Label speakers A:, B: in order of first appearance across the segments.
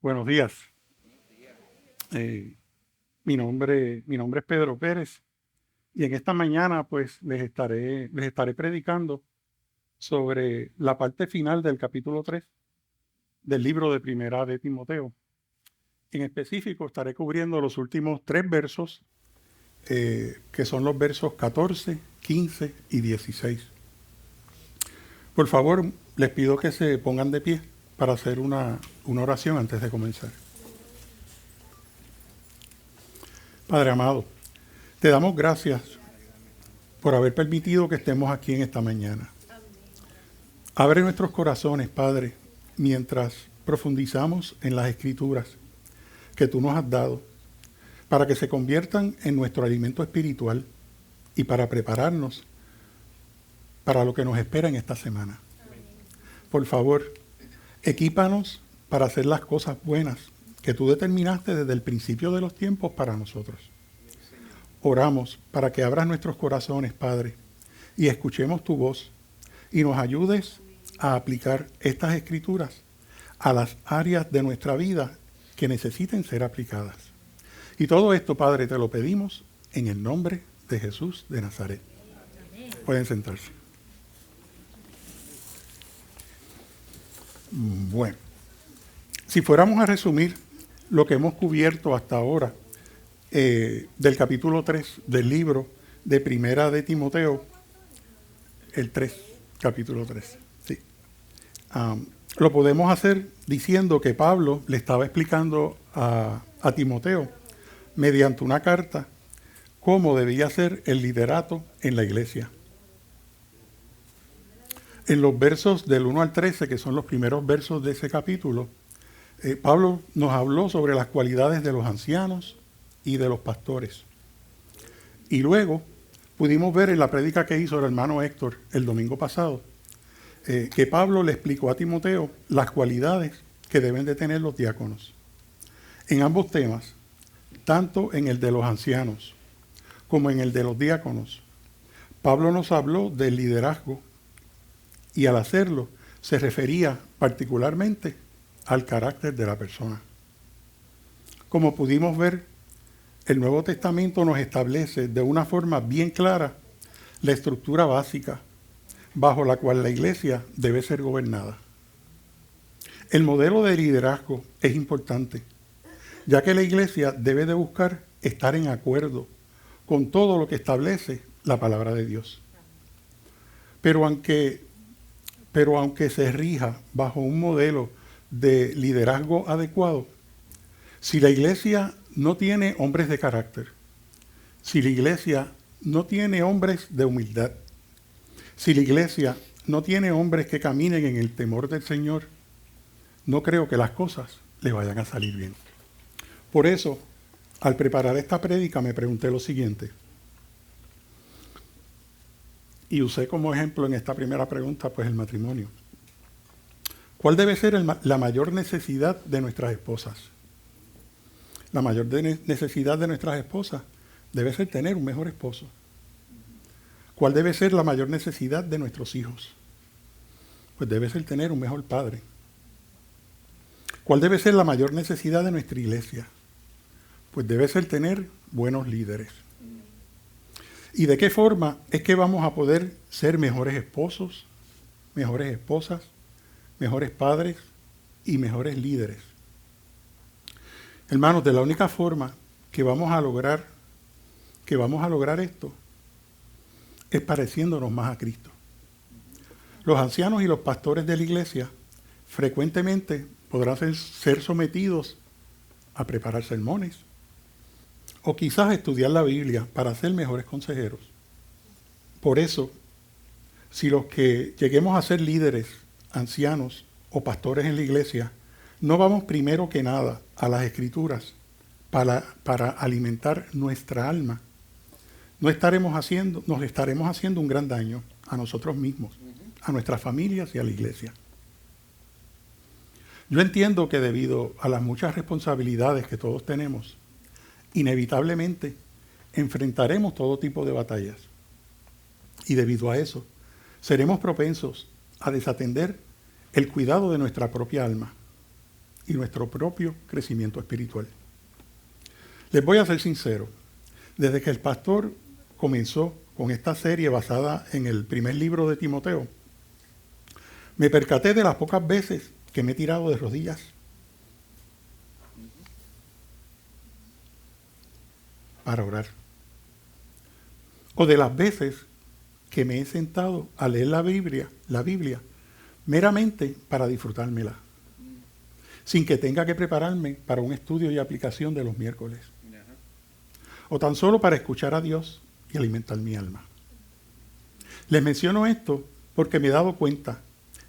A: Buenos días. Mi nombre es Pedro Pérez y en esta mañana pues les estaré predicando sobre la parte final del capítulo 3 del libro de Primera de Timoteo. En específico estaré cubriendo los últimos 3 versos que son los versos 14, 15 y 16. Por favor, les pido que se pongan de pie para hacer una oración antes de comenzar. Padre amado, te damos gracias por haber permitido que estemos aquí en esta mañana. Abre nuestros corazones, Padre, mientras profundizamos en las escrituras que tú nos has dado, para que se conviertan en nuestro alimento espiritual y para prepararnos para lo que nos espera en esta semana. Por favor, equípanos para hacer las cosas buenas que tú determinaste desde el principio de los tiempos para nosotros. Oramos para que abras nuestros corazones, Padre, y escuchemos tu voz y nos ayudes a aplicar estas escrituras a las áreas de nuestra vida que necesiten ser aplicadas. Y todo esto, Padre, te lo pedimos en el nombre de Jesús de Nazaret. Pueden sentarse. Bueno, si fuéramos a resumir lo que hemos cubierto hasta ahora del capítulo 3 del libro de Primera de Timoteo, el 3, capítulo 3. Sí. Lo podemos hacer diciendo que Pablo le estaba explicando a Timoteo, mediante una carta, cómo debía ser el liderato en la iglesia. En los versos del 1 al 13, que son los primeros versos de ese capítulo, Pablo nos habló sobre las cualidades de los ancianos y de los pastores. Y luego pudimos ver en la prédica que hizo el hermano Héctor el domingo pasado, que Pablo le explicó a Timoteo las cualidades que deben de tener los diáconos. En ambos temas, tanto en el de los ancianos como en el de los diáconos, Pablo nos habló del liderazgo y al hacerlo se refería particularmente al carácter de la persona. Como pudimos ver, el Nuevo Testamento nos establece de una forma bien clara la estructura básica bajo la cual la iglesia debe ser gobernada. El modelo de liderazgo es importante, ya que la iglesia debe de buscar estar en acuerdo con todo lo que establece la palabra de Dios. Pero aunque se rija bajo un modelo de liderazgo adecuado, si la iglesia no tiene hombres de carácter, si la iglesia no tiene hombres de humildad, si la iglesia no tiene hombres que caminen en el temor del Señor, no creo que las cosas le vayan a salir bien. Por eso, al preparar esta prédica me pregunté lo siguiente, y usé como ejemplo en esta primera pregunta pues el matrimonio. ¿Cuál debe ser la mayor necesidad de nuestras esposas? La mayor necesidad de nuestras esposas debe ser tener un mejor esposo. ¿Cuál debe ser la mayor necesidad de nuestros hijos? Pues debe ser tener un mejor padre. ¿Cuál debe ser la mayor necesidad de nuestra iglesia? Pues debe ser tener buenos líderes. ¿Y de qué forma es que vamos a poder ser mejores esposos, mejores esposas, mejores padres y mejores líderes? Hermanos, de la única forma que vamos a lograr esto es pareciéndonos más a Cristo. Los ancianos y los pastores de la iglesia frecuentemente podrán ser sometidos a preparar sermones o quizás estudiar la Biblia para ser mejores consejeros. Por eso, si los que lleguemos a ser líderes, ancianos o pastores en la iglesia, no vamos primero que nada a las Escrituras para alimentar nuestra alma, nos estaremos haciendo un gran daño a nosotros mismos, a nuestras familias y a la iglesia. Yo entiendo que debido a las muchas responsabilidades que todos tenemos, inevitablemente enfrentaremos todo tipo de batallas. Y debido a eso, seremos propensos a desatender el cuidado de nuestra propia alma. y nuestro propio crecimiento espiritual. Les voy a ser sincero, desde que el pastor comenzó con esta serie basada en el primer libro de Timoteo, me percaté de las pocas veces que me he tirado de rodillas para orar, o de las veces que me he sentado a leer la Biblia, meramente para disfrutármela, sin que tenga que prepararme para un estudio y aplicación de los miércoles, o tan solo para escuchar a Dios y alimentar mi alma. Les menciono esto porque me he dado cuenta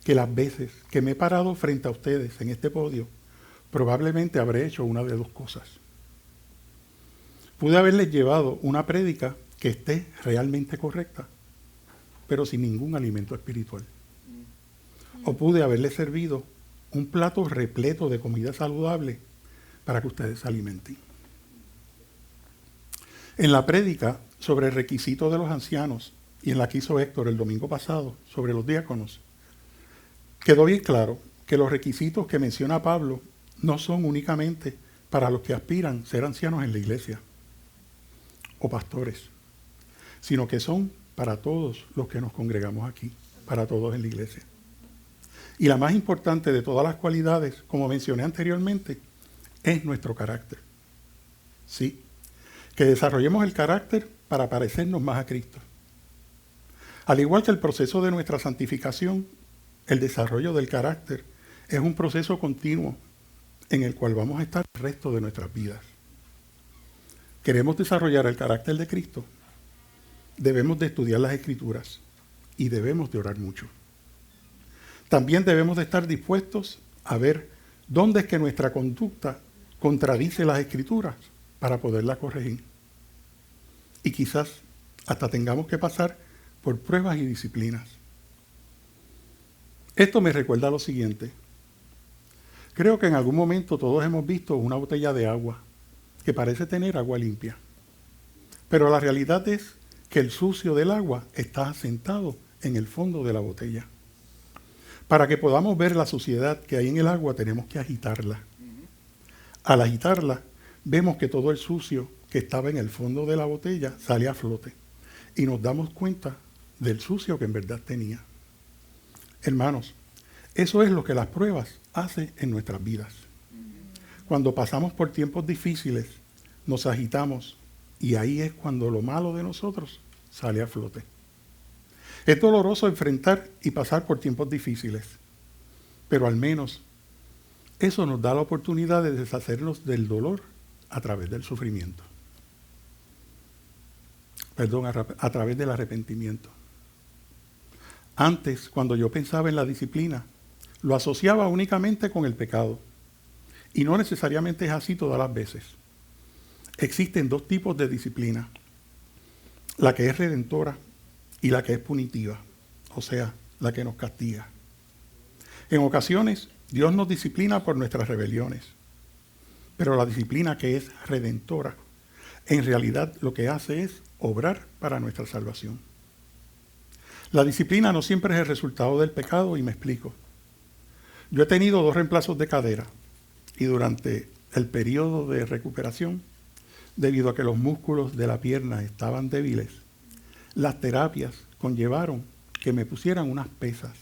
A: que las veces que me he parado frente a ustedes en este podio, probablemente habré hecho una de dos cosas. Pude haberles llevado una prédica que esté realmente correcta, pero sin ningún alimento espiritual. O pude haberles servido un plato repleto de comida saludable para que ustedes se alimenten. En la prédica sobre el requisito de los ancianos y en la que hizo Héctor el domingo pasado sobre los diáconos, quedó bien claro que los requisitos que menciona Pablo no son únicamente para los que aspiran a ser ancianos en la iglesia o pastores, sino que son para todos los que nos congregamos aquí, para todos en la iglesia. Y la más importante de todas las cualidades, como mencioné anteriormente, es nuestro carácter. Sí, que desarrollemos el carácter para parecernos más a Cristo. Al igual que el proceso de nuestra santificación, el desarrollo del carácter es un proceso continuo en el cual vamos a estar el resto de nuestras vidas. ¿Queremos desarrollar el carácter de Cristo? Debemos de estudiar las Escrituras y debemos de orar mucho. También debemos de estar dispuestos a ver dónde es que nuestra conducta contradice las Escrituras para poderla corregir. Y quizás hasta tengamos que pasar por pruebas y disciplinas. Esto me recuerda lo siguiente. Creo que en algún momento todos hemos visto una botella de agua que parece tener agua limpia. Pero la realidad es que el sucio del agua está asentado en el fondo de la botella. Para que podamos ver la suciedad que hay en el agua, tenemos que agitarla. Al agitarla, vemos que todo el sucio que estaba en el fondo de la botella sale a flote y nos damos cuenta del sucio que en verdad tenía. Hermanos, eso es lo que las pruebas hacen en nuestras vidas. Cuando pasamos por tiempos difíciles, nos agitamos y ahí es cuando lo malo de nosotros sale a flote. Es doloroso enfrentar y pasar por tiempos difíciles, pero al menos eso nos da la oportunidad de deshacernos del dolor a través del sufrimiento. A través del arrepentimiento. Antes, cuando yo pensaba en la disciplina, lo asociaba únicamente con el pecado. Y no necesariamente es así todas las veces. Existen dos tipos de disciplina. La que es redentora y la que es punitiva. O sea, la que nos castiga. En ocasiones, Dios nos disciplina por nuestras rebeliones. Pero la disciplina que es redentora, en realidad lo que hace es obrar para nuestra salvación. La disciplina no siempre es el resultado del pecado y me explico. Yo he tenido 2 reemplazos de cadera y durante el periodo de recuperación, debido a que los músculos de la pierna estaban débiles, las terapias conllevaron que me pusieran unas pesas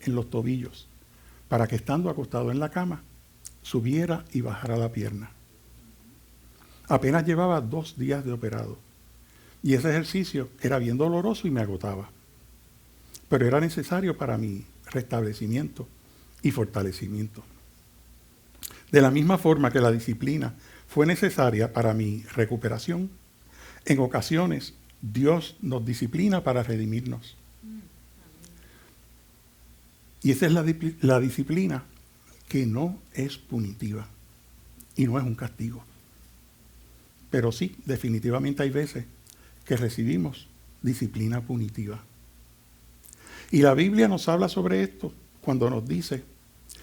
A: en los tobillos para que estando acostado en la cama, subiera y bajara la pierna. Apenas llevaba 2 días de operado y ese ejercicio era bien doloroso y me agotaba. Pero era necesario para mi restablecimiento y fortalecimiento. De la misma forma que la disciplina fue necesaria para mi recuperación, en ocasiones Dios nos disciplina para redimirnos. Y esa es la disciplina que no es punitiva y no es un castigo. Pero sí, definitivamente hay veces que recibimos disciplina punitiva. Y la Biblia nos habla sobre esto cuando nos dice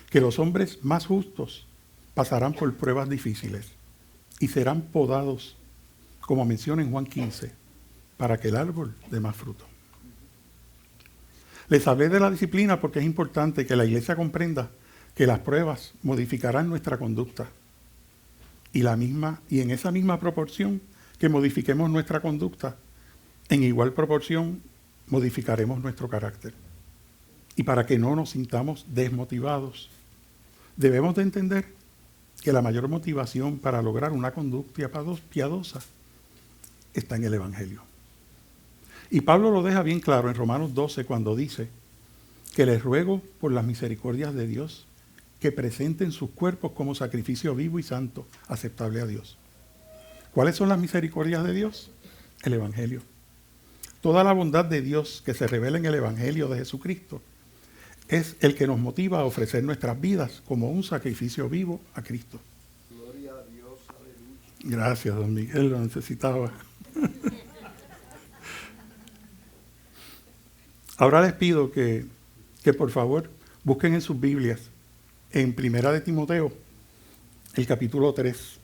A: que los hombres más justos pasarán por pruebas difíciles y serán podados, como menciona en Juan 15, para que el árbol dé más fruto. Les hablé de la disciplina porque es importante que la iglesia comprenda que las pruebas modificarán nuestra conducta y en esa misma proporción que modifiquemos nuestra conducta, en igual proporción modificaremos nuestro carácter. Y para que no nos sintamos desmotivados, debemos de entender que la mayor motivación para lograr una conducta piadosa está en el Evangelio. Y Pablo lo deja bien claro en Romanos 12 cuando dice que les ruego por las misericordias de Dios que presenten sus cuerpos como sacrificio vivo y santo, aceptable a Dios. ¿Cuáles son las misericordias de Dios? El Evangelio. Toda la bondad de Dios que se revela en el Evangelio de Jesucristo es el que nos motiva a ofrecer nuestras vidas como un sacrificio vivo a Cristo.
B: Gloria a Dios, aleluya.
A: Gracias, don Miguel, lo necesitaba. Ahora les pido que por favor busquen en sus Biblias, en Primera de Timoteo, el capítulo 3,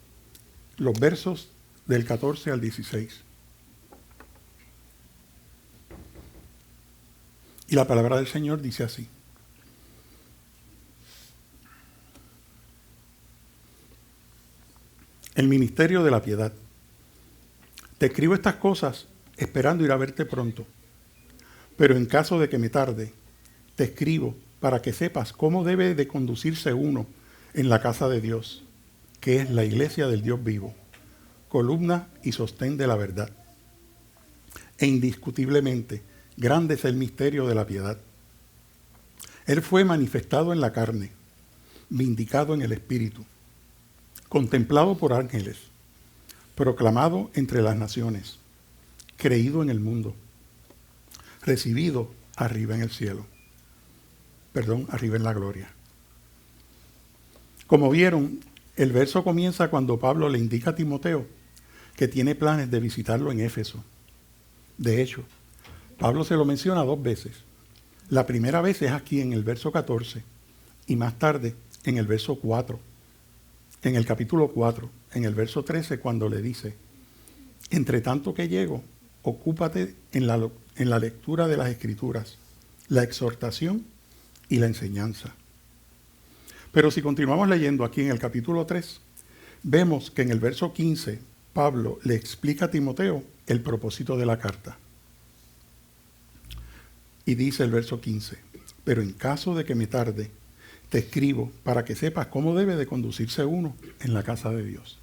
A: los versos del 14 al 16. Y la palabra del Señor dice así. El ministerio de la piedad. Te escribo estas cosas esperando ir a verte pronto, pero en caso de que me tarde, te escribo para que sepas cómo debe de conducirse uno en la casa de Dios, que es la iglesia del Dios vivo, columna y sostén de la verdad. E indiscutiblemente, grande es el misterio de la piedad. Él fue manifestado en la carne, vindicado en el Espíritu, contemplado por ángeles, proclamado entre las naciones, creído en el mundo, recibido arriba en el cielo. Arriba en la gloria. Como vieron, el verso comienza cuando Pablo le indica a Timoteo que tiene planes de visitarlo en Éfeso. De hecho, Pablo se lo menciona 2 veces. La primera vez es aquí en el verso 14 y más tarde en el verso 4. En el capítulo 4, en el verso 13, cuando le dice, entre tanto que llego, ocúpate en la lectura de las Escrituras, la exhortación y la enseñanza. Pero si continuamos leyendo aquí en el capítulo 3, vemos que en el verso 15, Pablo le explica a Timoteo el propósito de la carta. Y dice el verso 15, pero en caso de que me tarde, te escribo para que sepas cómo debe de conducirse uno en la casa de Dios.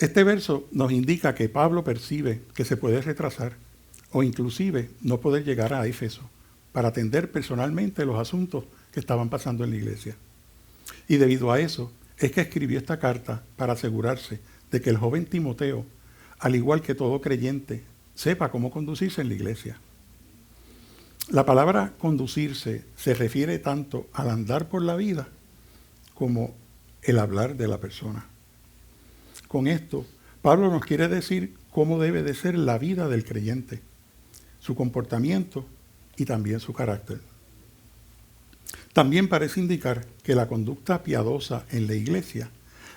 A: Este verso nos indica que Pablo percibe que se puede retrasar o inclusive no poder llegar a Éfeso para atender personalmente los asuntos que estaban pasando en la iglesia. Y debido a eso es que escribió esta carta para asegurarse de que el joven Timoteo, al igual que todo creyente, sepa cómo conducirse en la iglesia. La palabra conducirse se refiere tanto al andar por la vida como el hablar de la persona. Con esto, Pablo nos quiere decir cómo debe de ser la vida del creyente, su comportamiento y también su carácter. También parece indicar que la conducta piadosa en la iglesia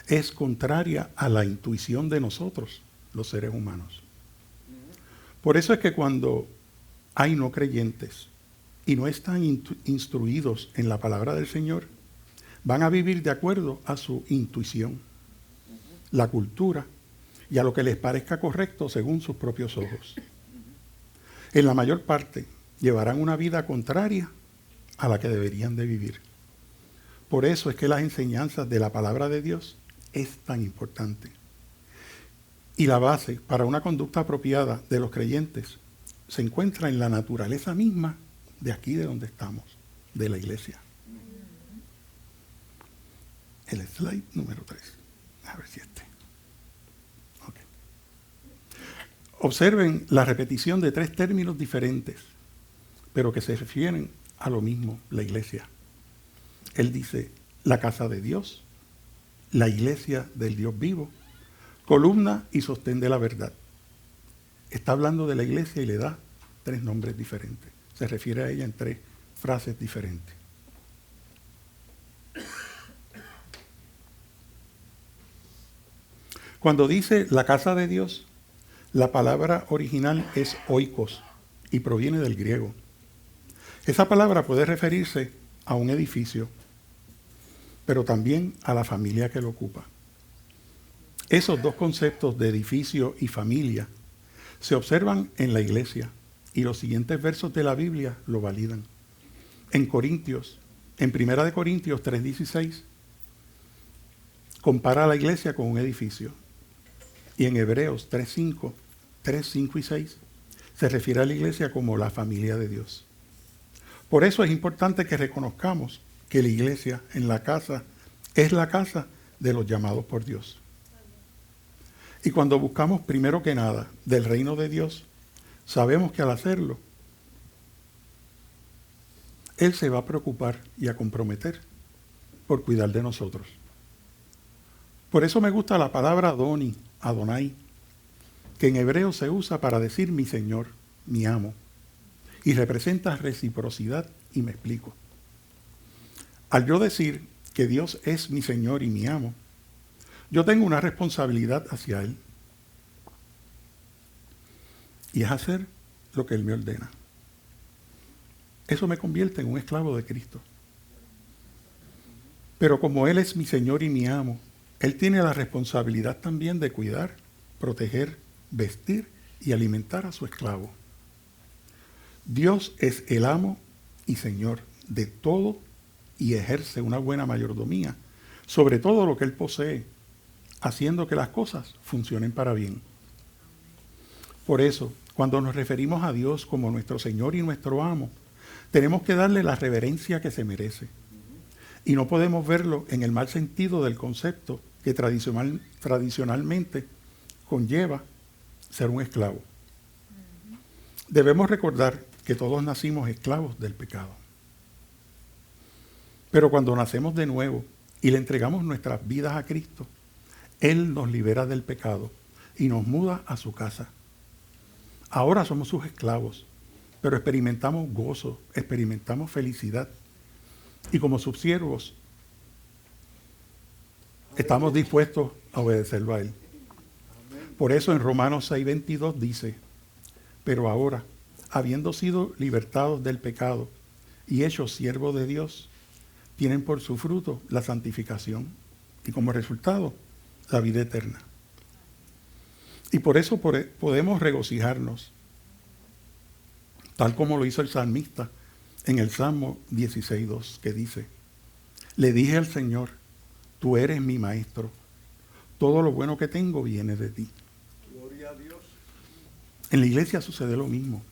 A: es contraria a la intuición de nosotros, los seres humanos. Por eso es que cuando hay no creyentes y no están instruidos en la palabra del Señor, van a vivir de acuerdo a su intuición, la cultura y a lo que les parezca correcto según sus propios ojos. En la mayor parte llevarán una vida contraria a la que deberían de vivir. Por eso es que las enseñanzas de la palabra de Dios es tan importante. Y la base para una conducta apropiada de los creyentes se encuentra en la naturaleza misma de aquí de donde estamos, de la iglesia. El slide número 3. A ver si este. Okay. Observen la repetición de 3 términos diferentes, pero que se refieren a lo mismo, la iglesia. Él dice, la casa de Dios, la iglesia del Dios vivo, columna y sostén de la verdad. Está hablando de la iglesia y le da 3 nombres diferentes. Se refiere a ella en 3 frases diferentes. Cuando dice la casa de Dios, la palabra original es oikos y proviene del griego. Esa palabra puede referirse a un edificio, pero también a la familia que lo ocupa. Esos dos conceptos de edificio y familia se observan en la iglesia y los siguientes versos de la Biblia lo validan. En 1 de Corintios 3:16, compara a la iglesia con un edificio. Y en Hebreos 3:5 y 6, se refiere a la iglesia como la familia de Dios. Por eso es importante que reconozcamos que la iglesia en la casa es la casa de los llamados por Dios. Y cuando buscamos primero que nada del reino de Dios, sabemos que al hacerlo, Él se va a preocupar y a comprometer por cuidar de nosotros. Por eso me gusta la palabra Adonai, que en hebreo se usa para decir mi Señor, mi amo, y representa reciprocidad, y me explico. Al yo decir que Dios es mi Señor y mi amo, yo tengo una responsabilidad hacia Él, y es hacer lo que Él me ordena. Eso me convierte en un esclavo de Cristo. Pero como Él es mi Señor y mi amo, Él tiene la responsabilidad también de cuidar, proteger, vestir y alimentar a su esclavo. Dios es el amo y Señor de todo y ejerce una buena mayordomía sobre todo lo que Él posee, haciendo que las cosas funcionen para bien. Por eso, cuando nos referimos a Dios como nuestro Señor y nuestro amo, tenemos que darle la reverencia que se merece. Y no podemos verlo en el mal sentido del concepto que tradicionalmente conlleva ser un esclavo. Debemos recordar que todos nacimos esclavos del pecado. Pero cuando nacemos de nuevo y le entregamos nuestras vidas a Cristo, Él nos libera del pecado y nos muda a su casa. Ahora somos sus esclavos, pero experimentamos gozo, experimentamos felicidad. Y como sus siervos, estamos dispuestos a obedecerlo a Él. Por eso en Romanos 6:22 dice, pero ahora, habiendo sido libertados del pecado y hechos siervos de Dios, tienen por su fruto la santificación y como resultado la vida eterna. Y por eso podemos regocijarnos, tal como lo hizo el salmista en el Salmo 16:2, que dice, le dije al Señor, tú eres mi maestro, todo lo bueno que tengo viene de ti.
B: Gloria a Dios.
A: En la iglesia sucede lo mismo.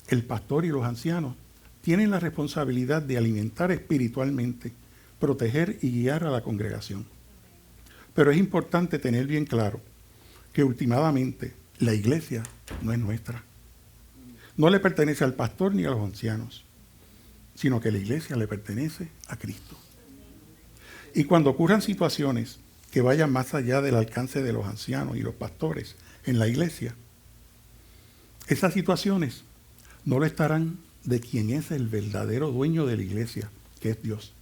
A: El pastor y los ancianos tienen la responsabilidad de alimentar espiritualmente, proteger y guiar a la congregación. Pero es importante tener bien claro que últimamente la iglesia no es nuestra. No le pertenece al pastor ni a los ancianos, sino que la iglesia le pertenece a Cristo. Y cuando ocurran situaciones que vayan más allá del alcance de los ancianos y los pastores en la iglesia, esas situaciones no lo estarán de quien es el verdadero dueño de la iglesia, que es Dios.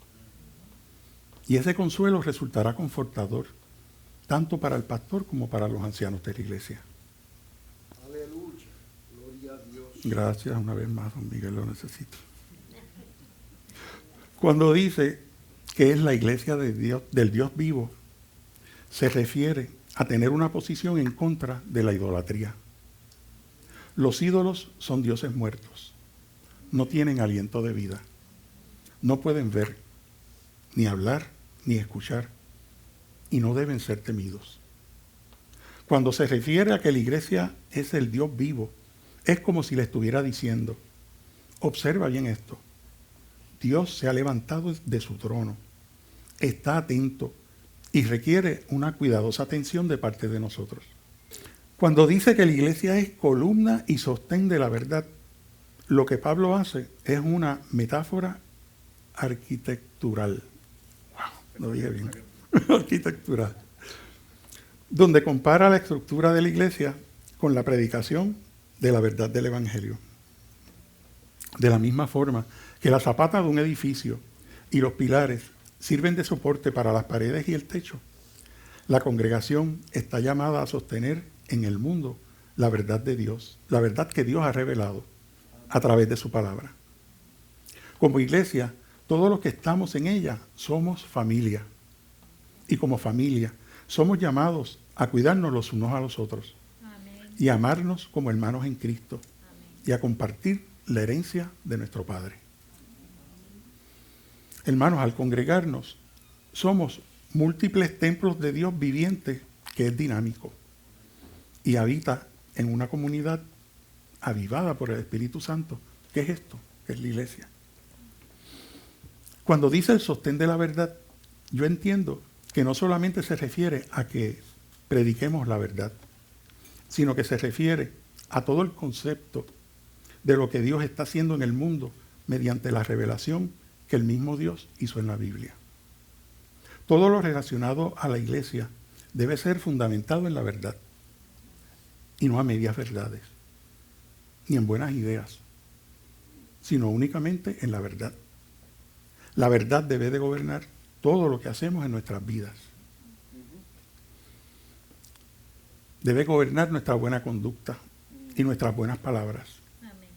A: Y ese consuelo resultará confortador, tanto para el pastor como para los ancianos de la iglesia.
B: Aleluya. Gloria a Dios.
A: Gracias una vez más, don Miguel, lo necesito. Cuando dice que es la iglesia de Dios, del Dios vivo, se refiere a tener una posición en contra de la idolatría. Los ídolos son dioses muertos. No tienen aliento de vida. No pueden ver, ni hablar, ni escuchar. Y no deben ser temidos. Cuando se refiere a que la iglesia es el Dios vivo, es como si le estuviera diciendo, observa bien esto. Dios se ha levantado de su trono, está atento y requiere una cuidadosa atención de parte de nosotros. Cuando dice que la iglesia es columna y sostén de la verdad, lo que Pablo hace es una metáfora arquitectural. Wow, lo dije bien. Arquitectural. Donde compara la estructura de la iglesia con la predicación de la verdad del Evangelio. De la misma forma que la zapata de un edificio y los pilares sirven de soporte para las paredes y el techo, la congregación está llamada a sostener en el mundo la verdad de Dios, la verdad que Dios ha revelado a través de su palabra. Como iglesia, todos los que estamos en ella somos familia. Y como familia, somos llamados a cuidarnos los unos a los otros.
C: Amén.
A: Y a amarnos como hermanos en Cristo.
C: Amén.
A: Y a compartir la herencia de nuestro Padre. Hermanos, al congregarnos, somos múltiples templos de Dios viviente que es dinámico y habita en una comunidad avivada por el Espíritu Santo. ¿Qué es esto? Que es la iglesia. Cuando dice el sostén de la verdad, yo entiendo que no solamente se refiere a que prediquemos la verdad, sino que se refiere a todo el concepto de lo que Dios está haciendo en el mundo mediante la revelación que el mismo Dios hizo en la Biblia. Todo lo relacionado a la iglesia debe ser fundamentado en la verdad y no a medias verdades, ni en buenas ideas, sino únicamente en la verdad. La verdad debe de gobernar todo lo que hacemos en nuestras vidas. Debe gobernar nuestra buena conducta y nuestras buenas palabras,
C: Amén.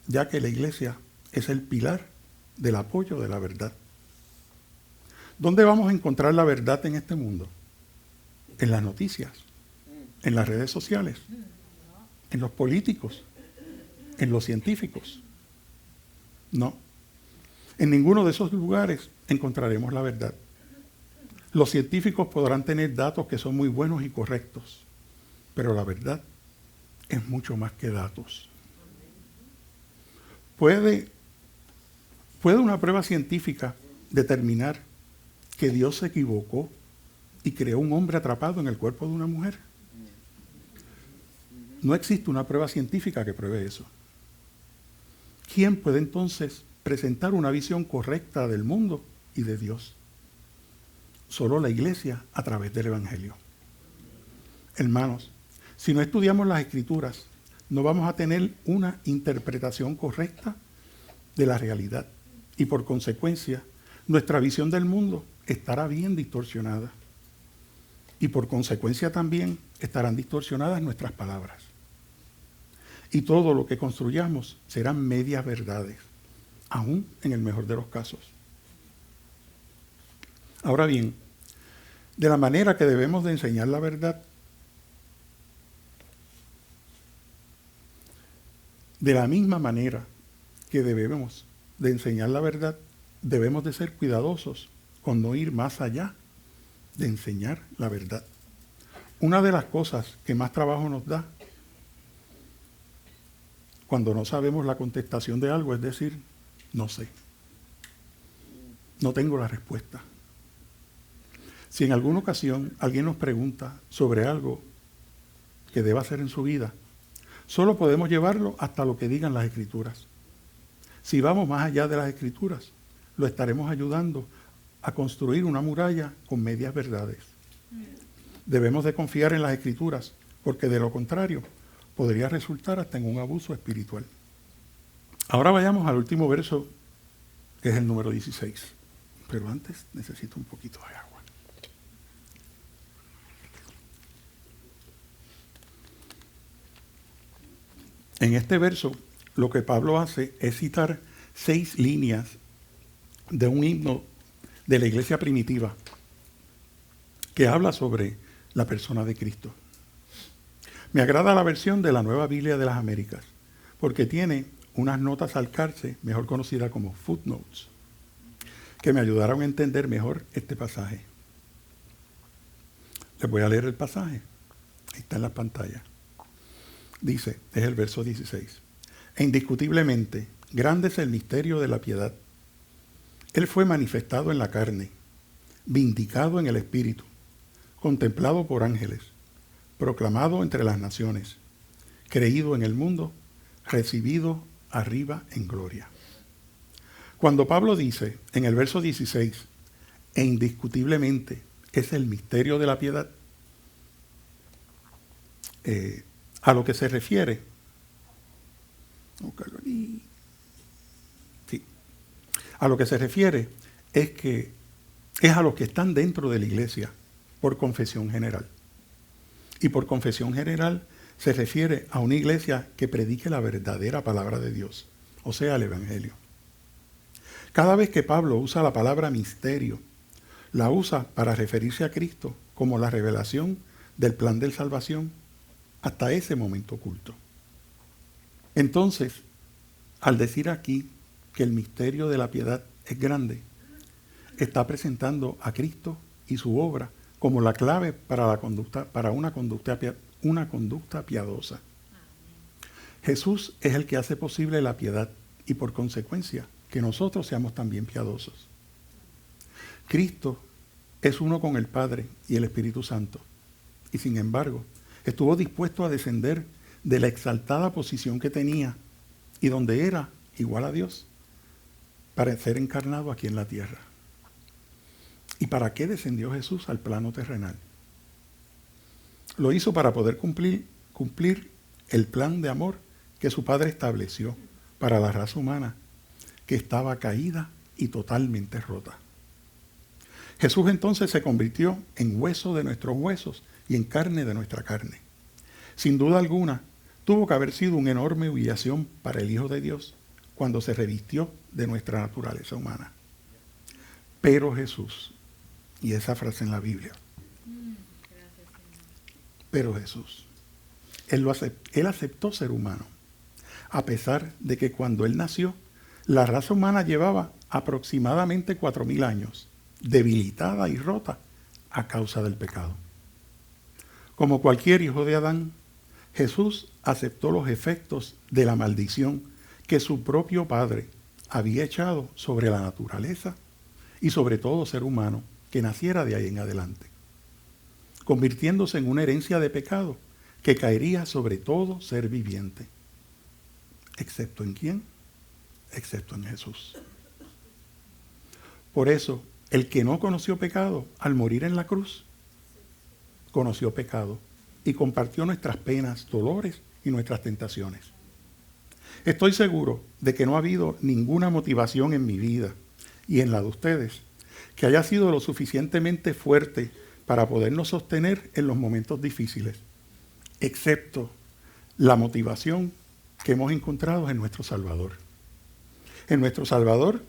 A: ya que la iglesia es el pilar del apoyo de la verdad. ¿Dónde vamos a encontrar la verdad en este mundo? En las noticias, en las redes sociales, en los políticos, en los científicos. No. En ninguno de esos lugares encontraremos la verdad. Los científicos podrán tener datos que son muy buenos y correctos, pero la verdad es mucho más que datos. ¿Puede una prueba científica determinar que Dios se equivocó y creó un hombre atrapado en el cuerpo de una mujer? No existe una prueba científica que pruebe eso. ¿Quién puede entonces presentar una visión correcta del mundo y de Dios? Solo la iglesia a través del Evangelio. Hermanos, si no estudiamos las Escrituras, no vamos a tener una interpretación correcta de la realidad y por consecuencia nuestra visión del mundo estará bien distorsionada y por consecuencia también estarán distorsionadas nuestras palabras. Y todo lo que construyamos serán medias verdades, aún en el mejor de los casos. Ahora bien, de la manera que debemos de enseñar la verdad, de la misma manera que debemos de enseñar la verdad, debemos de ser cuidadosos con no ir más allá de enseñar la verdad. Una de las cosas que más trabajo nos da cuando no sabemos la contestación de algo es decir, no sé, no tengo la respuesta. Si en alguna ocasión alguien nos pregunta sobre algo que deba hacer en su vida, solo podemos llevarlo hasta lo que digan las Escrituras. Si vamos más allá de las Escrituras, lo estaremos ayudando a construir una muralla con medias verdades. Debemos de confiar en las Escrituras, porque de lo contrario podría resultar hasta en un abuso espiritual. Ahora vayamos al último verso, que es el número 16. Pero antes necesito un poquito de agua. En este verso, lo que Pablo hace es citar 6 líneas de un himno de la iglesia primitiva que habla sobre la persona de Cristo. Me agrada la versión de la Nueva Biblia de las Américas, porque tiene unas notas al calce, mejor conocidas como footnotes, que me ayudaron a entender mejor este pasaje. Les voy a leer el pasaje. Ahí está en la pantalla. Dice, es el verso 16. E indiscutiblemente, grande es el misterio de la piedad. Él fue manifestado en la carne, vindicado en el Espíritu, contemplado por ángeles, proclamado entre las naciones, creído en el mundo, recibido arriba en gloria. Cuando Pablo dice en el verso 16, e indiscutiblemente es el misterio de la piedad, a lo que se refiere, a lo que se refiere es que es a los que están dentro de la iglesia por confesión general. Y por confesión general se refiere a una iglesia que predique la verdadera palabra de Dios, o sea, el Evangelio. Cada vez que Pablo usa la palabra misterio, la usa para referirse a Cristo como la revelación del plan de salvación hasta ese momento oculto. Entonces, al decir aquí que el misterio de la piedad es grande, está presentando a Cristo y su obra como la clave para una conducta piadosa. Jesús es el que hace posible la piedad y por consecuencia que nosotros seamos también piadosos. Cristo es uno con el Padre y el Espíritu Santo y sin embargo estuvo dispuesto a descender de la exaltada posición que tenía y donde era igual a Dios para ser encarnado aquí en la tierra. ¿Y para qué descendió Jesús al plano terrenal? Lo hizo para poder cumplir el plan de amor que su Padre estableció para la raza humana, que estaba caída y totalmente rota. Jesús entonces se convirtió en hueso de nuestros huesos y en carne de nuestra carne. Sin duda alguna, tuvo que haber sido una enorme humillación para el Hijo de Dios cuando se revistió de nuestra naturaleza humana. Pero Jesús, y esa frase en la Biblia, pero Jesús, Él aceptó ser humano, a pesar de que cuando Él nació, la raza humana llevaba aproximadamente 4,000 años, debilitada y rota a causa del pecado. Como cualquier hijo de Adán, Jesús aceptó los efectos de la maldición que su propio Padre había echado sobre la naturaleza y sobre todo ser humano que naciera de ahí en adelante, convirtiéndose en una herencia de pecado que caería sobre todo ser viviente. ¿Excepto en quién? Excepto en Jesús. Por eso, el que no conoció pecado, al morir en la cruz, conoció pecado y compartió nuestras penas, dolores y nuestras tentaciones. Estoy seguro de que no ha habido ninguna motivación en mi vida y en la de ustedes que haya sido lo suficientemente fuerte para podernos sostener en los momentos difíciles, excepto la motivación que hemos encontrado en nuestro Salvador. En nuestro Salvador,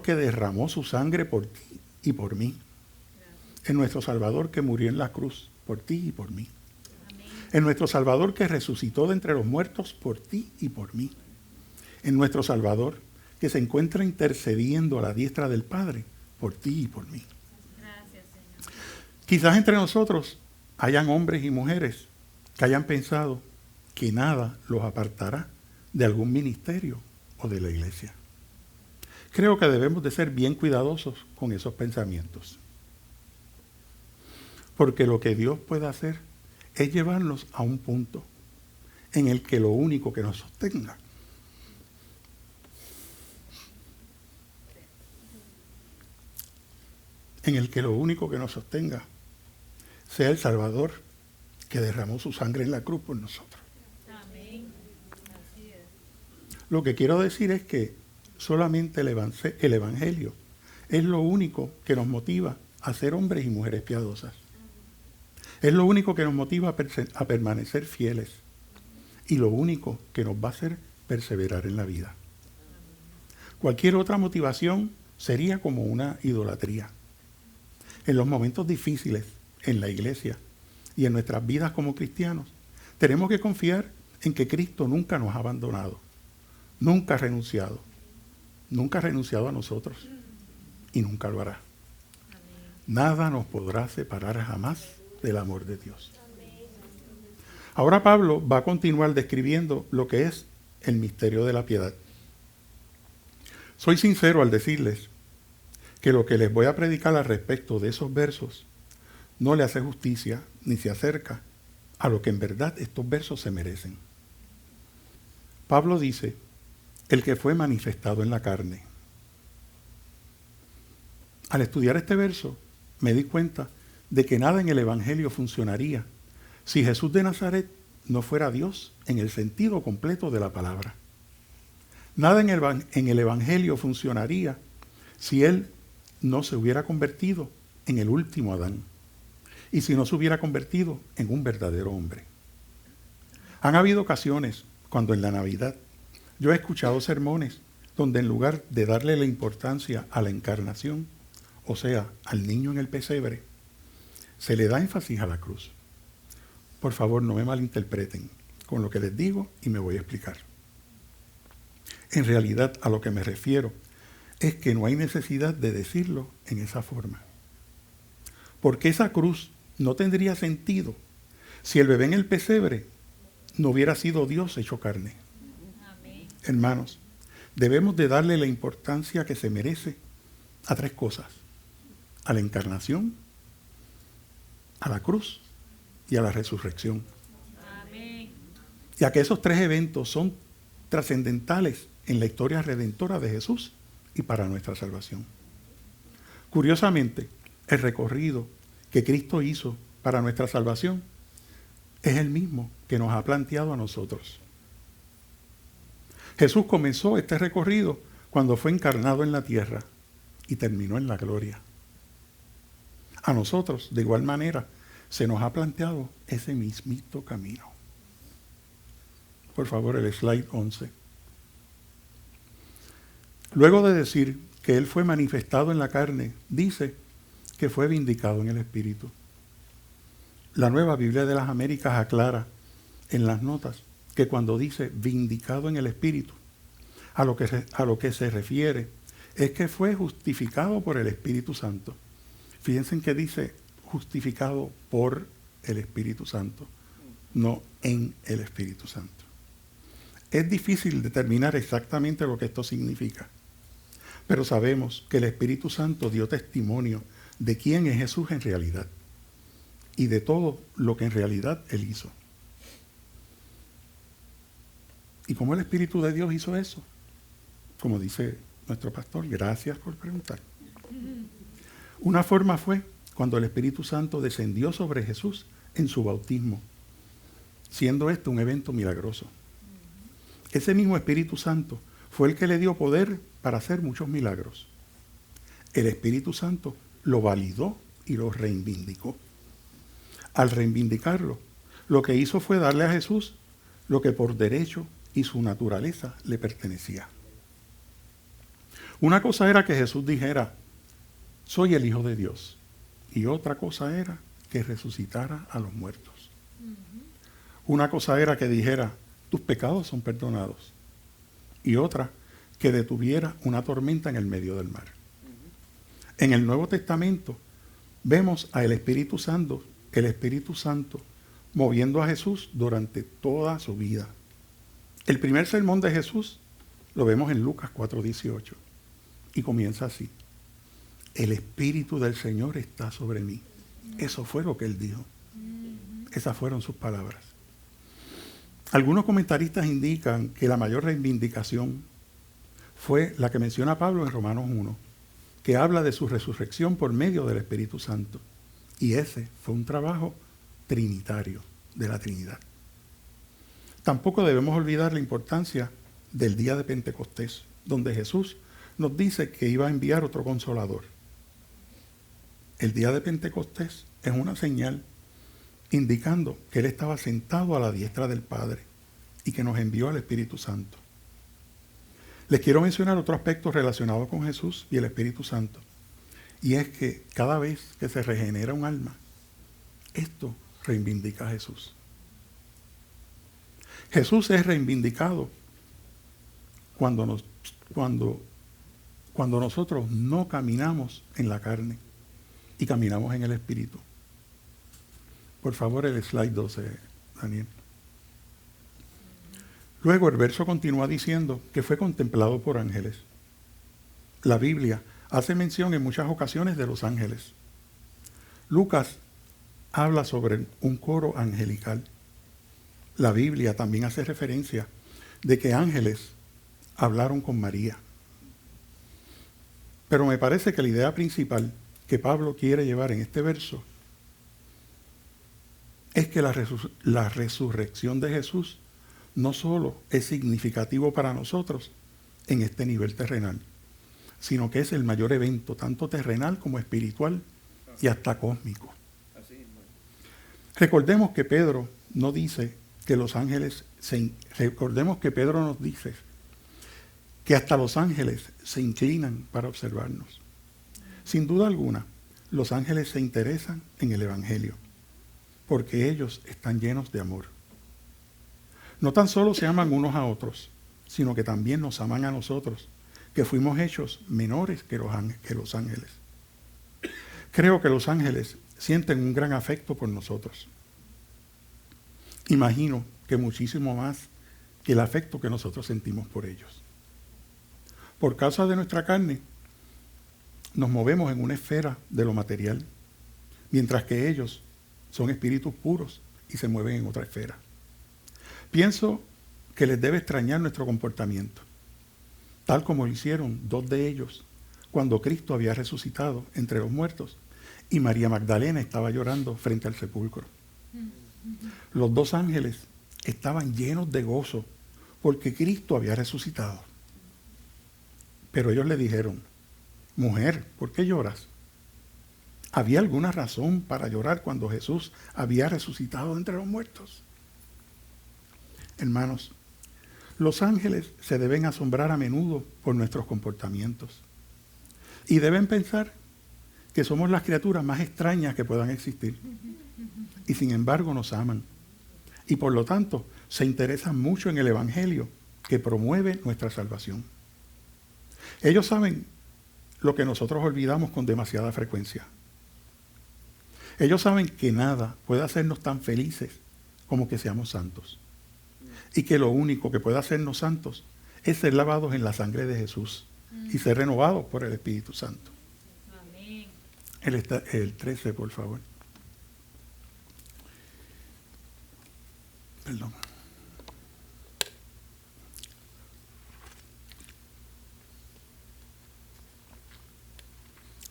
A: que derramó su sangre por ti y por mí. En nuestro Salvador que murió en la cruz por ti y por mí. En nuestro Salvador que resucitó de entre los muertos por ti y por mí. En nuestro Salvador que se encuentra intercediendo a la diestra del Padre por ti y por mí.
C: Gracias, Señor.
A: Quizás entre nosotros hayan hombres y mujeres que hayan pensado que nada los apartará de algún ministerio o de la iglesia. Creo que debemos de ser bien cuidadosos con esos pensamientos. Porque lo que Dios puede hacer es llevarnos a un punto en el que lo único que nos sostenga sea el Salvador que derramó su sangre en la cruz por nosotros.
C: Amén. Así es.
A: Lo que quiero decir es que solamente el Evangelio es lo único que nos motiva a ser hombres y mujeres piadosas. Es lo único que nos motiva a permanecer fieles y lo único que nos va a hacer perseverar en la vida. Cualquier otra motivación sería como una idolatría. En los momentos difíciles, en la iglesia y en nuestras vidas como cristianos, tenemos que confiar en que Cristo nunca nos ha abandonado, nunca ha renunciado a nosotros y nunca lo hará. Nada nos podrá separar jamás del amor de Dios. Ahora Pablo va a continuar describiendo lo que es el misterio de la piedad. Soy sincero al decirles que lo que les voy a predicar al respecto de esos versos no le hace justicia ni se acerca a lo que en verdad estos versos se merecen. Pablo dice, el que fue manifestado en la carne. Al estudiar este verso, me di cuenta de que nada en el Evangelio funcionaría si Jesús de Nazaret no fuera Dios en el sentido completo de la palabra. Nada en el Evangelio funcionaría si Él no se hubiera convertido en el último Adán y si no se hubiera convertido en un verdadero hombre. Han habido ocasiones cuando en la Navidad yo he escuchado sermones donde en lugar de darle la importancia a la encarnación, o sea, al niño en el pesebre, se le da énfasis a la cruz. Por favor, no me malinterpreten con lo que les digo y me voy a explicar. En realidad, a lo que me refiero es que no hay necesidad de decirlo en esa forma. Porque esa cruz no tendría sentido si el bebé en el pesebre no hubiera sido Dios hecho carne.
C: Amén.
A: Hermanos, debemos de darle la importancia que se merece a tres cosas: a la encarnación, a la cruz y a la resurrección.
C: Amén.
A: Ya que esos tres eventos son trascendentales en la historia redentora de Jesús y para nuestra salvación. Curiosamente, el recorrido que Cristo hizo para nuestra salvación es el mismo que nos ha planteado a nosotros. Jesús comenzó este recorrido cuando fue encarnado en la tierra y terminó en la gloria. A nosotros, de igual manera, se nos ha planteado ese mismito camino. Por favor, el slide 11. Luego de decir que Él fue manifestado en la carne, dice que fue vindicado en el Espíritu. La Nueva Biblia de las Américas aclara en las notas que cuando dice vindicado en el Espíritu, a lo que se refiere es que fue justificado por el Espíritu Santo. Fíjense en que dice justificado por el Espíritu Santo, no en el Espíritu Santo. Es difícil determinar exactamente lo que esto significa, pero sabemos que el Espíritu Santo dio testimonio de quién es Jesús en realidad y de todo lo que en realidad Él hizo. ¿Y cómo el Espíritu de Dios hizo eso? Como dice nuestro pastor, gracias por preguntar. Una forma fue cuando el Espíritu Santo descendió sobre Jesús en su bautismo, siendo esto un evento milagroso. Ese mismo Espíritu Santo fue el que le dio poder para hacer muchos milagros. El Espíritu Santo lo validó y lo reivindicó. Al reivindicarlo, lo que hizo fue darle a Jesús lo que por derecho y su naturaleza le pertenecía. Una cosa era que Jesús dijera, soy el Hijo de Dios. Y otra cosa era que resucitara a los muertos. Una cosa era que dijera, tus pecados son perdonados. Y otra, que detuviera una tormenta en el medio del mar. En el Nuevo Testamento vemos al Espíritu Santo, moviendo a Jesús durante toda su vida. El primer sermón de Jesús lo vemos en Lucas 4:18 y comienza así. El Espíritu del Señor está sobre mí. Eso fue lo que Él dijo. Esas fueron sus palabras. Algunos comentaristas indican que la mayor reivindicación fue la que menciona Pablo en Romanos 1, que habla de su resurrección por medio del Espíritu Santo. Y ese fue un trabajo trinitario de la Trinidad. Tampoco debemos olvidar la importancia del día de Pentecostés, donde Jesús nos dice que iba a enviar otro consolador. El día de Pentecostés es una señal indicando que Él estaba sentado a la diestra del Padre y que nos envió al Espíritu Santo. Les quiero mencionar otro aspecto relacionado con Jesús y el Espíritu Santo, y es que cada vez que se regenera un alma, esto reivindica a Jesús. Jesús es reivindicado cuando nosotros no caminamos en la carne y caminamos en el Espíritu. Por favor, el slide 12, Daniel. Luego el verso continúa diciendo que fue contemplado por ángeles. La Biblia hace mención en muchas ocasiones de los ángeles. Lucas habla sobre un coro angelical. La Biblia también hace referencia de que ángeles hablaron con María. Pero me parece que la idea principal que Pablo quiere llevar en este verso es que la resurrección de Jesús no solo es significativo para nosotros en este nivel terrenal, sino que es el mayor evento, tanto terrenal como espiritual y hasta cósmico. Recordemos que Pedro no dice que los ángeles, recordemos que Pedro nos dice que hasta los ángeles se inclinan para observarnos. Sin duda alguna, los ángeles se interesan en el Evangelio, porque ellos están llenos de amor. No tan solo se aman unos a otros, sino que también nos aman a nosotros, que fuimos hechos menores que los ángeles. Creo que los ángeles sienten un gran afecto por nosotros. Imagino que muchísimo más que el afecto que nosotros sentimos por ellos. Por causa de nuestra carne, nos movemos en una esfera de lo material, mientras que ellos son espíritus puros y se mueven en otra esfera. Pienso que les debe extrañar nuestro comportamiento, tal como lo hicieron dos de ellos cuando Cristo había resucitado entre los muertos y María Magdalena estaba llorando frente al sepulcro. Los dos ángeles estaban llenos de gozo porque Cristo había resucitado. Pero ellos le dijeron: mujer, ¿por qué lloras? ¿Había alguna razón para llorar cuando Jesús había resucitado entre los muertos? Hermanos, los ángeles se deben asombrar a menudo por nuestros comportamientos y deben pensar que somos las criaturas más extrañas que puedan existir. Y sin embargo nos aman y por lo tanto se interesan mucho en el Evangelio que promueve nuestra salvación. Ellos saben lo que nosotros olvidamos con demasiada frecuencia. Ellos saben que nada puede hacernos tan felices como que seamos santos. Y que lo único que puede hacernos santos es ser lavados en la sangre de Jesús y ser renovados por el Espíritu Santo.
C: Amén.
A: El 13, por favor. Perdón.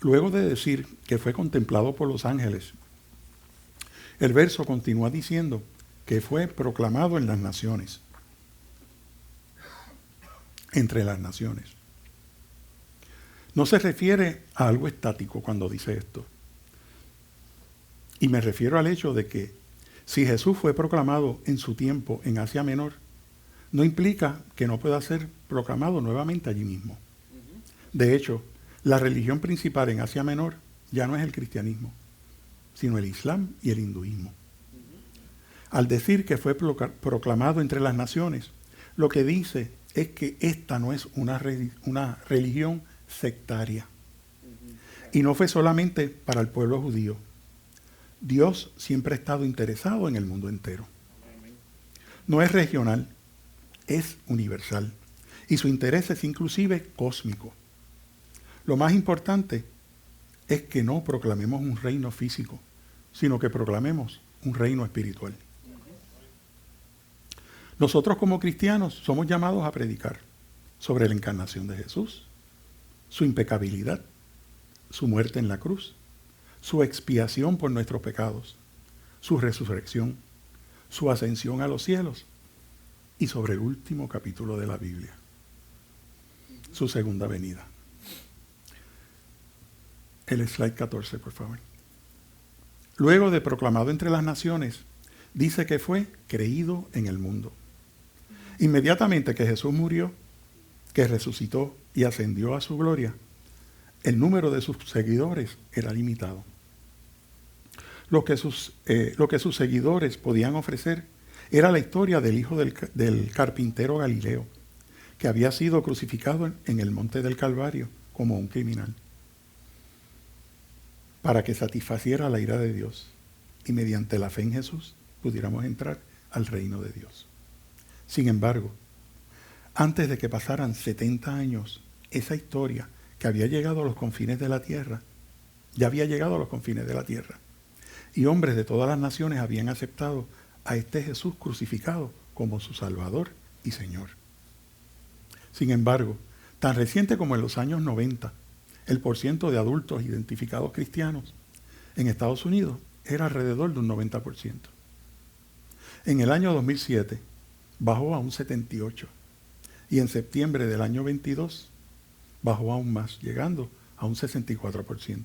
A: Luego de decir que fue contemplado por los ángeles, el verso continúa diciendo que fue proclamado en las naciones, entre las naciones. No se refiere a algo estático cuando dice esto. Y me refiero al hecho de que si Jesús fue proclamado en su tiempo en Asia Menor, no implica que no pueda ser proclamado nuevamente allí mismo. De hecho, la religión principal en Asia Menor ya no es el cristianismo, sino el islam y el hinduismo. Al decir que fue proclamado entre las naciones, lo que dice es que esta no es una religión sectaria. Y no fue solamente para el pueblo judío. Dios siempre ha estado interesado en el mundo entero. No es regional, es universal. Y su interés es inclusive cósmico. Lo más importante es que no proclamemos un reino físico, sino que proclamemos un reino espiritual. Nosotros como cristianos somos llamados a predicar sobre la encarnación de Jesús, su impecabilidad, su muerte en la cruz, su expiación por nuestros pecados, su resurrección, su ascensión a los cielos y sobre el último capítulo de la Biblia, su segunda venida. El slide 14, por favor. Luego de proclamado entre las naciones, dice que fue creído en el mundo. Inmediatamente que Jesús murió, que resucitó y ascendió a su gloria, el número de sus seguidores era limitado. Lo que sus seguidores podían ofrecer era la historia del hijo del carpintero Galileo, que había sido crucificado en el monte del Calvario como un criminal, para que satisfaciera la ira de Dios y mediante la fe en Jesús pudiéramos entrar al reino de Dios. Sin embargo, antes de que pasaran 70 años, esa historia que había llegado a los confines de la tierra, ya había llegado a los confines de la tierra. Y hombres de todas las naciones habían aceptado a este Jesús crucificado como su Salvador y Señor. Sin embargo, tan reciente como en los años 90, el porciento de adultos identificados cristianos en Estados Unidos era alrededor de un 90%. En el año 2007 bajó a un 78% y en septiembre del año 22 bajó aún más, llegando a un 64%.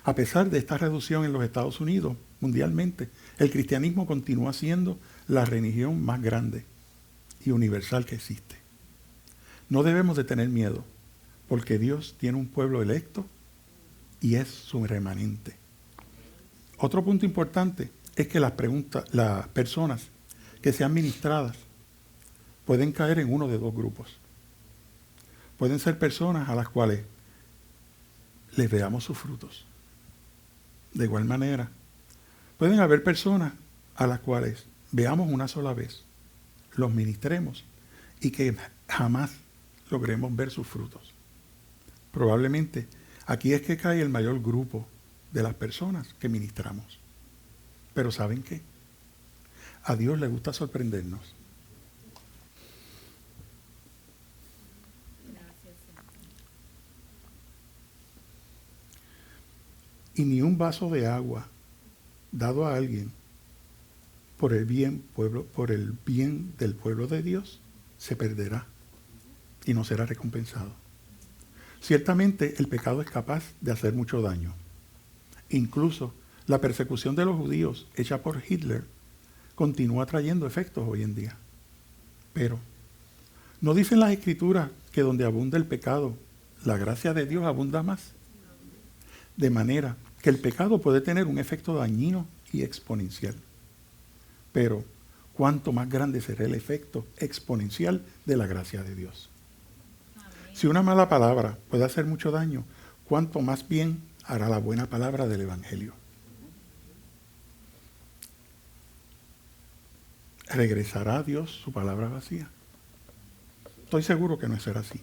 A: A pesar de esta reducción en los Estados Unidos, mundialmente, el cristianismo continúa siendo la religión más grande y universal que existe. No debemos de tener miedo, porque Dios tiene un pueblo electo y es su remanente. Otro punto importante es que las personas que sean ministradas pueden caer en uno de dos grupos. Pueden ser personas a las cuales les veamos sus frutos. De igual manera, pueden haber personas a las cuales veamos una sola vez, los ministremos y que jamás logremos ver sus frutos. Probablemente aquí es que cae el mayor grupo de las personas que ministramos. Pero ¿saben qué? A Dios le gusta sorprendernos.
C: Gracias, Señor.
A: Y ni un vaso de agua dado a alguien por el bien del pueblo de Dios se perderá y no será recompensado. Ciertamente el pecado es capaz de hacer mucho daño. Incluso la persecución de los judíos hecha por Hitler continúa trayendo efectos hoy en día. Pero ¿no dicen las Escrituras que donde abunda el pecado, la gracia de Dios abunda más? De manera que el pecado puede tener un efecto dañino y exponencial. Pero ¿cuánto más grande será el efecto exponencial de la gracia de Dios?
C: Amén.
A: Si una mala palabra puede hacer mucho daño, ¿cuánto más bien hará la buena palabra del Evangelio? ¿Regresará a Dios su palabra vacía? Estoy seguro que no será así.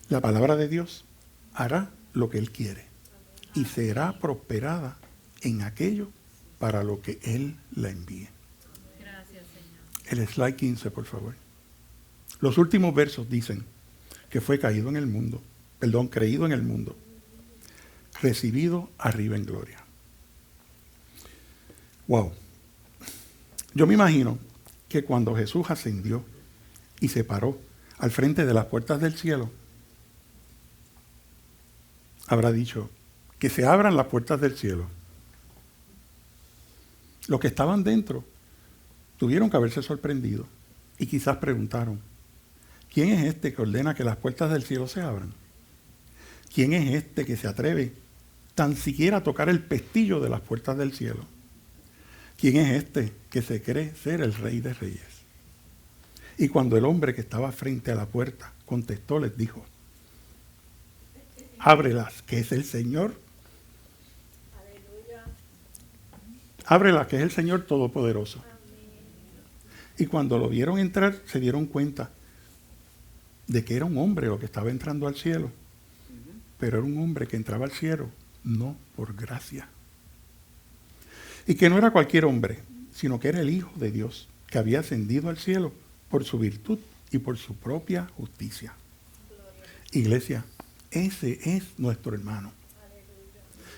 A: La palabra de Dios hará lo que Él quiere y será prosperada en aquello para lo que Él la envíe.
C: Gracias, Señor.
A: El slide 15, por favor. Los últimos versos dicen que fue creído en el mundo, recibido arriba en gloria. Wow. Yo me imagino que cuando Jesús ascendió y se paró al frente de las puertas del cielo, habrá dicho que se abran las puertas del cielo. Los que estaban dentro tuvieron que haberse sorprendido y quizás preguntaron, ¿quién es este que ordena que las puertas del cielo se abran? ¿Quién es este que se atreve tan siquiera a tocar el pestillo de las puertas del cielo? ¿Quién es este que se cree ser el Rey de Reyes? Y cuando el hombre que estaba frente a la puerta contestó, les dijo, ábrelas, que es el Señor. Ábrelas, que es el Señor Todopoderoso. Y cuando lo vieron entrar, se dieron cuenta de que era un hombre lo que estaba entrando al cielo. Pero era un hombre que entraba al cielo, no por gracia. Y que no era cualquier hombre, sino que era el Hijo de Dios, que había ascendido al cielo por su virtud y por su propia justicia. Iglesia, ese es nuestro hermano.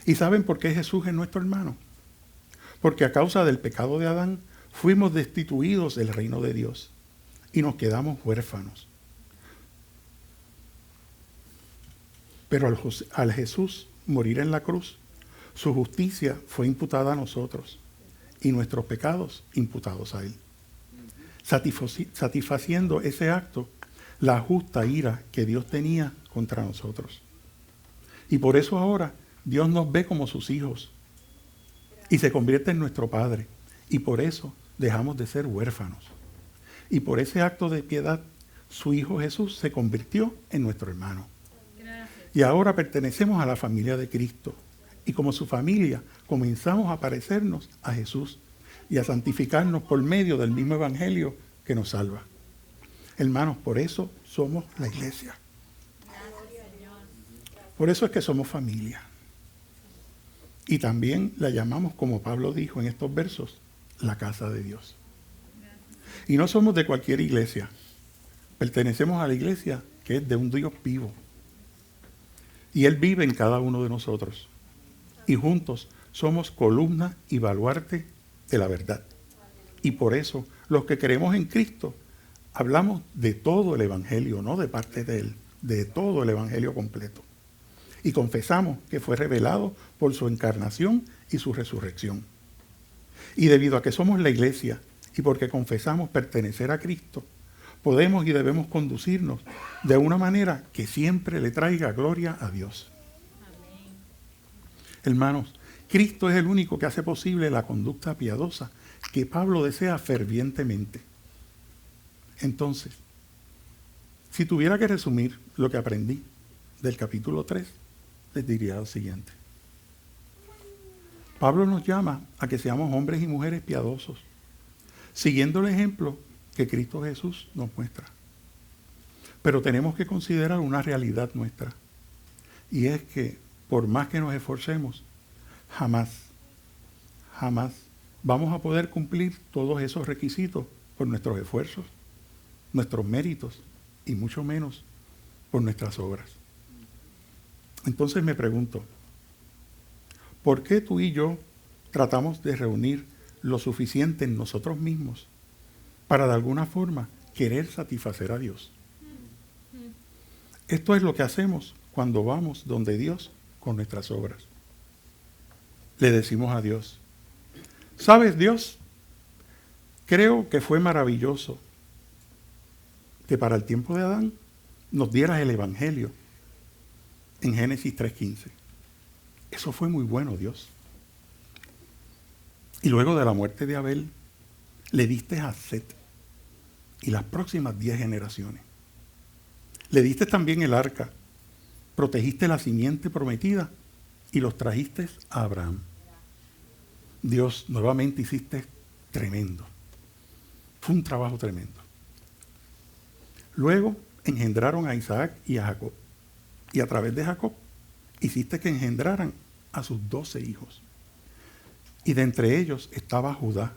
A: ¿Y saben por qué Jesús es nuestro hermano? Porque a causa del pecado de Adán fuimos destituidos del reino de Dios y nos quedamos huérfanos. Pero al Jesús morir en la cruz, su justicia fue imputada a nosotros y nuestros pecados imputados a Él, satisfaciendo ese acto la justa ira que Dios tenía contra nosotros. Y por eso ahora Dios nos ve como sus hijos y se convierte en nuestro Padre. Y por eso dejamos de ser huérfanos. Y por ese acto de piedad, su Hijo Jesús se convirtió en nuestro hermano.
C: Gracias.
A: Y ahora pertenecemos a la familia de Cristo. Y como su familia comenzamos a parecernos a Jesús y a santificarnos por medio del mismo Evangelio que nos salva. Hermanos, por eso somos la iglesia.
C: Gracias, Señor.
A: Por eso es que somos familia. Y también la llamamos, como Pablo dijo en estos versos, la casa de Dios. Y no somos de cualquier iglesia. Pertenecemos a la iglesia que es de un Dios vivo. Y Él vive en cada uno de nosotros. Y juntos somos columna y baluarte de la verdad. Y por eso, los que creemos en Cristo, hablamos de todo el Evangelio, no de parte de Él, de todo el Evangelio completo. y confesamos que fue revelado por su encarnación y su resurrección. Y debido a que somos la iglesia y porque confesamos pertenecer a Cristo, podemos y debemos conducirnos de una manera que siempre le traiga gloria a Dios.
C: Amén.
A: Hermanos, Cristo es el único que hace posible la conducta piadosa que Pablo desea fervientemente. Entonces, si tuviera que resumir lo que aprendí del capítulo 3, les diría lo siguiente. Pablo nos llama a que seamos hombres y mujeres piadosos, siguiendo el ejemplo que Cristo Jesús nos muestra. Pero tenemos que considerar una realidad nuestra, y es que por más que nos esforcemos, jamás vamos a poder cumplir todos esos requisitos por nuestros esfuerzos, nuestros méritos y mucho menos por nuestras obras. Entonces me pregunto, ¿por qué tú y yo tratamos de reunir lo suficiente en nosotros mismos para de alguna forma querer satisfacer a Dios? Esto es lo que hacemos cuando vamos donde Dios con nuestras obras. Le decimos a Dios, ¿sabes, Dios? Creo que fue maravilloso que para el tiempo de Adán nos dieras el Evangelio en Génesis 3:15. Eso fue muy bueno, Dios. Y luego de la muerte de Abel, le diste a Set y las próximas 10 generaciones. Le diste también el arca, protegiste la simiente prometida y los trajiste a Abraham. Dios, nuevamente hiciste tremendo. Fue un trabajo tremendo. Luego engendraron a Isaac y a Jacob. Y a través de Jacob hiciste que engendraran a sus 12 hijos. Y de entre ellos estaba Judá.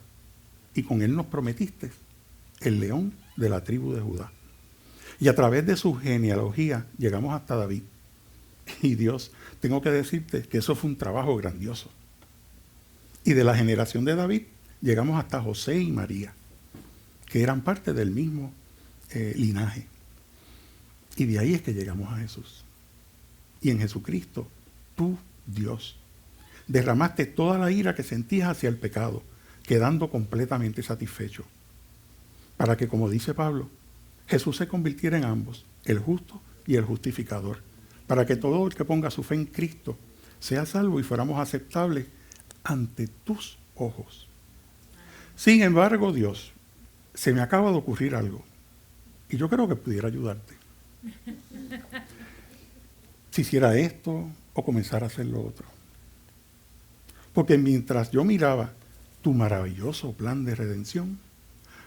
A: Y con él nos prometiste el león de la tribu de Judá. Y a través de su genealogía llegamos hasta David. Y Dios, tengo que decirte que eso fue un trabajo grandioso. Y de la generación de David llegamos hasta José y María, que eran parte del mismo linaje. Y de ahí es que llegamos a Jesús. Y en Jesucristo, tú, Dios, derramaste toda la ira que sentías hacia el pecado, quedando completamente satisfecho. Para que, como dice Pablo, Jesús se convirtiera en ambos, el justo y el justificador. Para que todo el que ponga su fe en Cristo sea salvo y fuéramos aceptables ante tus ojos. Sin embargo, Dios, se me acaba de ocurrir algo. Y yo creo que pudiera ayudarte. Si hiciera esto o comenzara a hacer lo otro. Porque mientras yo miraba tu maravilloso plan de redención,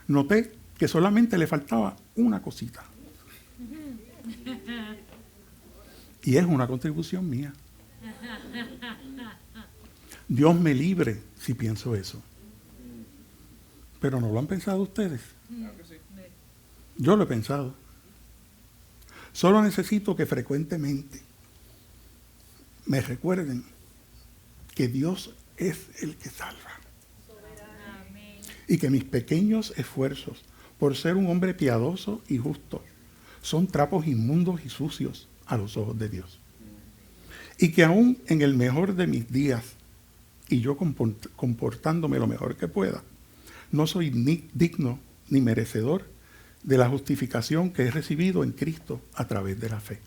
A: noté que solamente le faltaba una cosita. Y es una contribución mía. Dios me libre si pienso eso. Pero ¿no lo han pensado ustedes?
D: Claro que sí.
A: Yo lo he pensado. Solo necesito que frecuentemente me recuerden que Dios es el que salva.
C: Amén.
A: Y que mis pequeños esfuerzos por ser un hombre piadoso y justo son trapos inmundos y sucios a los ojos de Dios. Y que aún en el mejor de mis días, y yo comportándome lo mejor que pueda, no soy ni digno ni merecedor de la justificación que he recibido en Cristo a través de la fe.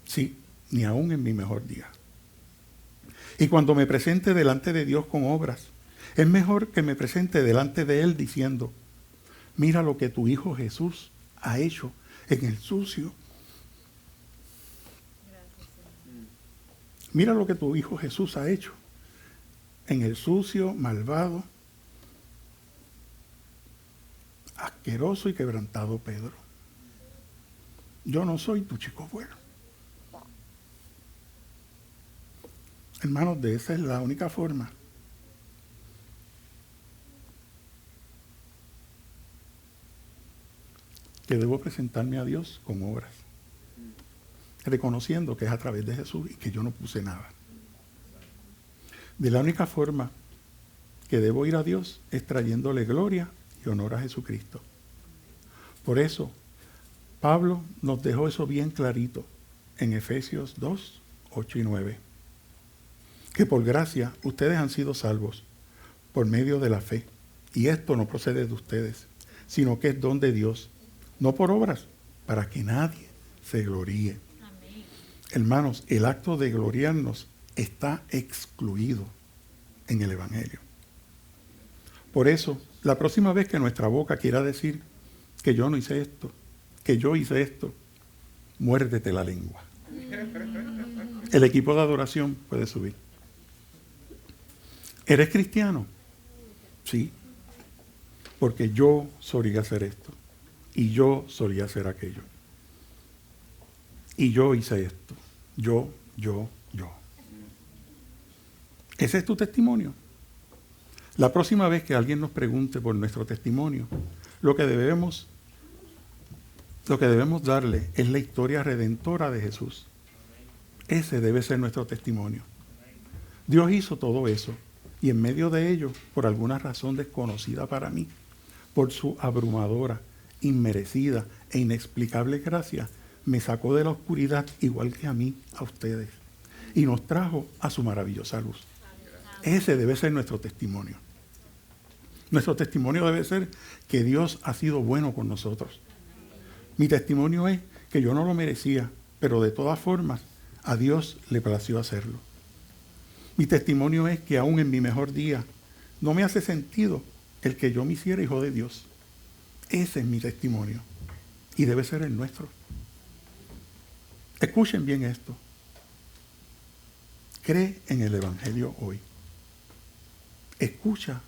A: Sí, ni aún en mi mejor día. Y cuando me presente delante de Dios con obras, es mejor que me presente delante de Él diciendo, mira lo que tu Hijo Jesús ha hecho en el sucio. Mira lo que tu Hijo Jesús ha hecho en el sucio, malvado, asqueroso y quebrantado Pedro. Yo no soy tu chico bueno. Hermanos, de esa es la única forma que debo presentarme a Dios con obras, reconociendo que es a través de Jesús y que yo no puse nada. De la única forma que debo ir a Dios es trayéndole gloria y honor a Jesucristo. Por eso, Pablo nos dejó eso bien clarito en Efesios 2, 8 y 9. Que por gracia ustedes han sido salvos por medio de la fe. Y esto no procede de ustedes, sino que es don de Dios, no por obras, para que nadie se gloríe.
C: Amén.
A: Hermanos, el acto de gloriarnos está excluido en el Evangelio. Por eso, la próxima vez que nuestra boca quiera decir que yo no hice esto, que yo hice esto, muérdete la lengua. El equipo de adoración puede subir. ¿Eres cristiano? Sí. Porque yo solía hacer esto. Y yo solía hacer aquello. Y yo hice esto. Yo. ¿Ese es tu testimonio? La próxima vez que alguien nos pregunte por nuestro testimonio, lo que debemos darle es la historia redentora de Jesús. Ese debe ser nuestro testimonio. Dios hizo todo eso y en medio de ello, por alguna razón desconocida para mí, por su abrumadora, inmerecida e inexplicable gracia, me sacó de la oscuridad igual que a mí, a ustedes, y nos trajo a su maravillosa luz. Ese debe ser nuestro testimonio. Nuestro testimonio debe ser que Dios ha sido bueno con nosotros. Mi testimonio es que yo no lo merecía, pero de todas formas a Dios le plació hacerlo. Mi testimonio es que aún en mi mejor día no me hace sentido el que yo me hiciera hijo de Dios. Ese es mi testimonio y debe ser el nuestro. Escuchen bien esto. Cree en el Evangelio hoy. Escucha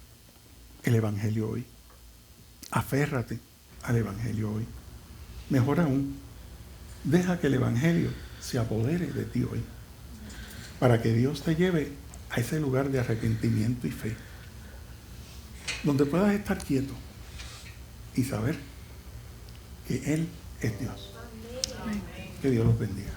A: el Evangelio hoy. Aférrate al Evangelio hoy. Mejor aún, deja que el Evangelio se apodere de ti hoy, para que Dios te lleve a ese lugar de arrepentimiento y fe, donde puedas estar quieto y saber que Él es Dios. Que Dios los bendiga.